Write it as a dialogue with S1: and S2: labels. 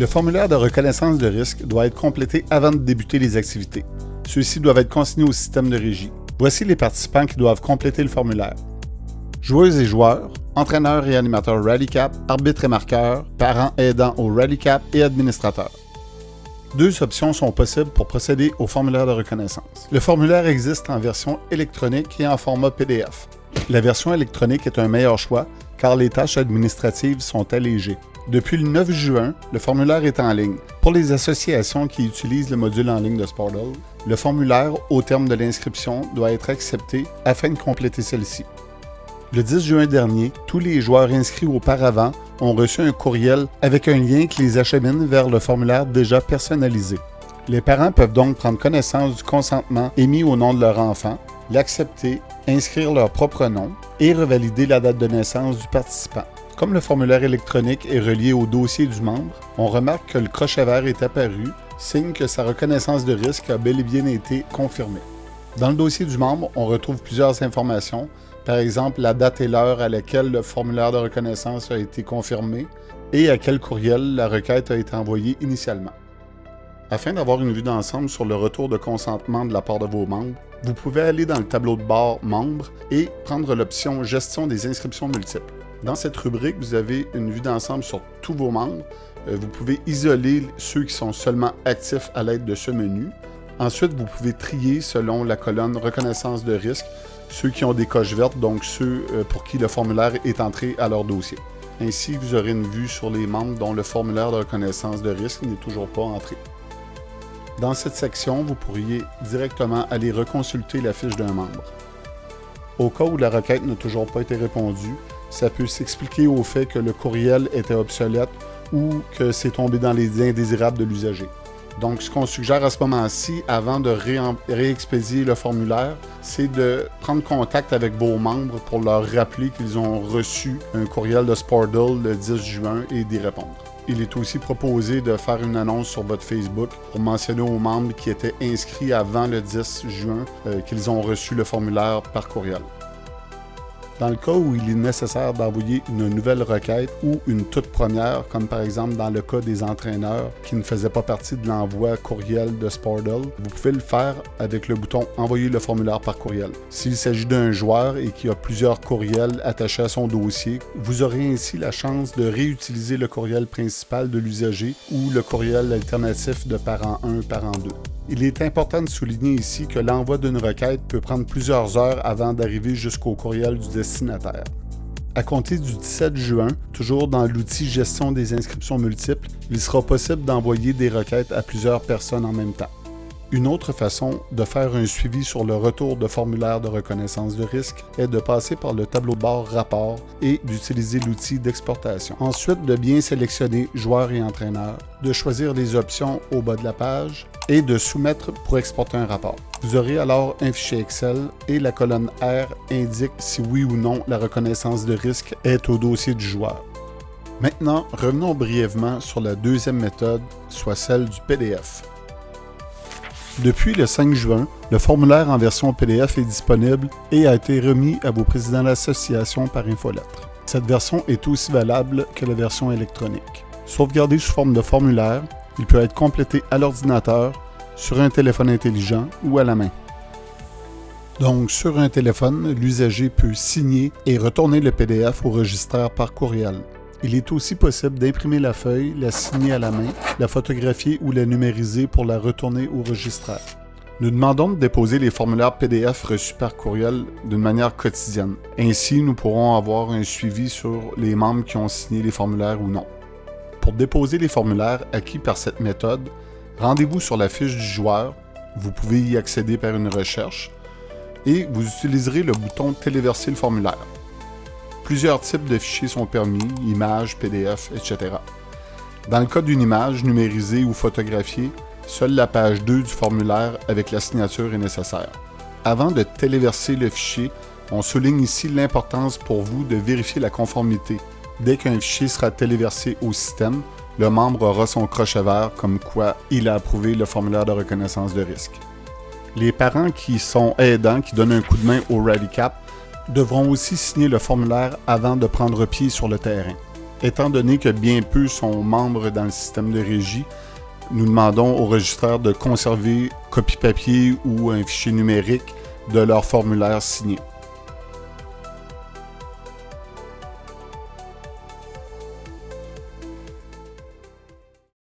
S1: Le formulaire de reconnaissance de risque doit être complété avant de débuter les activités. Ceux-ci doivent être consignés au système de régie. Voici les participants qui doivent compléter le formulaire. Joueuses et joueurs, entraîneurs et animateurs Rallycap, arbitres et marqueurs, parents aidants au Rallycap et administrateurs. Deux options sont possibles pour procéder au formulaire de reconnaissance. Le formulaire existe en version électronique et en format PDF. La version électronique est un meilleur choix car les tâches administratives sont allégées. Depuis le 9 juin, le formulaire est en ligne. Pour les associations qui utilisent le module en ligne de Sportle, le formulaire, au terme de l'inscription, doit être accepté afin de compléter celle-ci. Le 10 juin dernier, tous les joueurs inscrits auparavant ont reçu un courriel avec un lien qui les achemine vers le formulaire déjà personnalisé. Les parents peuvent donc prendre connaissance du consentement émis au nom de leur enfant, l'accepter, inscrire leur propre nom et revalider la date de naissance du participant. Comme le formulaire électronique est relié au dossier du membre, on remarque que le crochet vert est apparu, signe que sa reconnaissance de risque a bel et bien été confirmée. Dans le dossier du membre, on retrouve plusieurs informations, par exemple la date et l'heure à laquelle le formulaire de reconnaissance a été confirmé et à quel courriel la requête a été envoyée initialement. Afin d'avoir une vue d'ensemble sur le retour de consentement de la part de vos membres, vous pouvez aller dans le tableau de bord « Membres » et prendre l'option « Gestion des inscriptions multiples ». Dans cette rubrique, vous avez une vue d'ensemble sur tous vos membres. Vous pouvez isoler ceux qui sont seulement actifs à l'aide de ce menu. Ensuite, vous pouvez trier selon la colonne « Reconnaissance de risque » ceux qui ont des coches vertes, donc ceux pour qui le formulaire est entré à leur dossier. Ainsi, vous aurez une vue sur les membres dont le formulaire de reconnaissance de risque n'est toujours pas entré. Dans cette section, vous pourriez directement aller reconsulter la fiche d'un membre. Au cas où la requête n'a toujours pas été répondue, ça peut s'expliquer au fait que le courriel était obsolète ou que c'est tombé dans les indésirables de l'usager. Donc, ce qu'on suggère à ce moment-ci, avant de réexpédier le formulaire, c'est de prendre contact avec vos membres pour leur rappeler qu'ils ont reçu un courriel de Sportle le 10 juin et d'y répondre. Il est aussi proposé de faire une annonce sur votre Facebook pour mentionner aux membres qui étaient inscrits avant le 10 juin qu'ils ont reçu le formulaire par courriel. Dans le cas où il est nécessaire d'envoyer une nouvelle requête ou une toute première, comme par exemple dans le cas des entraîneurs qui ne faisaient pas partie de l'envoi courriel de Sportle, vous pouvez le faire avec le bouton « Envoyer le formulaire par courriel ». S'il s'agit d'un joueur et qui a plusieurs courriels attachés à son dossier, vous aurez ainsi la chance de réutiliser le courriel principal de l'usager ou le courriel alternatif de parent 1, parent 2. Il est important de souligner ici que l'envoi d'une requête peut prendre plusieurs heures avant d'arriver jusqu'au courriel du destinataire. À compter du 17 juin, toujours dans l'outil Gestion des inscriptions multiples, il sera possible d'envoyer des requêtes à plusieurs personnes en même temps. Une autre façon de faire un suivi sur le retour de formulaire de reconnaissance de risque est de passer par le tableau de bord Rapport et d'utiliser l'outil d'exportation. Ensuite, de bien sélectionner joueurs et entraîneurs, de choisir les options au bas de la page et de soumettre pour exporter un rapport. Vous aurez alors un fichier Excel et la colonne R indique si oui ou non la reconnaissance de risque est au dossier du joueur. Maintenant, revenons brièvement sur la deuxième méthode, soit celle du PDF. Depuis le 5 juin, le formulaire en version PDF est disponible et a été remis à vos présidents d'association par infolettre. Cette version est aussi valable que la version électronique. Sauvegardé sous forme de formulaire, il peut être complété à l'ordinateur, sur un téléphone intelligent ou à la main. Donc, sur un téléphone, l'usager peut signer et retourner le PDF au registraire par courriel. Il est aussi possible d'imprimer la feuille, la signer à la main, la photographier ou la numériser pour la retourner au registraire. Nous demandons de déposer les formulaires PDF reçus par courriel d'une manière quotidienne. Ainsi, nous pourrons avoir un suivi sur les membres qui ont signé les formulaires ou non. Pour déposer les formulaires acquis par cette méthode, rendez-vous sur la fiche du joueur, vous pouvez y accéder par une recherche, et vous utiliserez le bouton « Téléverser le formulaire ». Plusieurs types de fichiers sont permis, images, PDF, etc. Dans le cas d'une image numérisée ou photographiée, seule la page 2 du formulaire avec la signature est nécessaire. Avant de téléverser le fichier, on souligne ici l'importance pour vous de vérifier la conformité. Dès qu'un fichier sera téléversé au système, le membre aura son crochet vert comme quoi il a approuvé le formulaire de reconnaissance de risque. Les parents qui sont aidants, qui donnent un coup de main au Rallycap, devront aussi signer le formulaire avant de prendre pied sur le terrain. Étant donné que bien peu sont membres dans le système de régie, nous demandons aux registraires de conserver copie papier ou un fichier numérique de leur formulaire signé.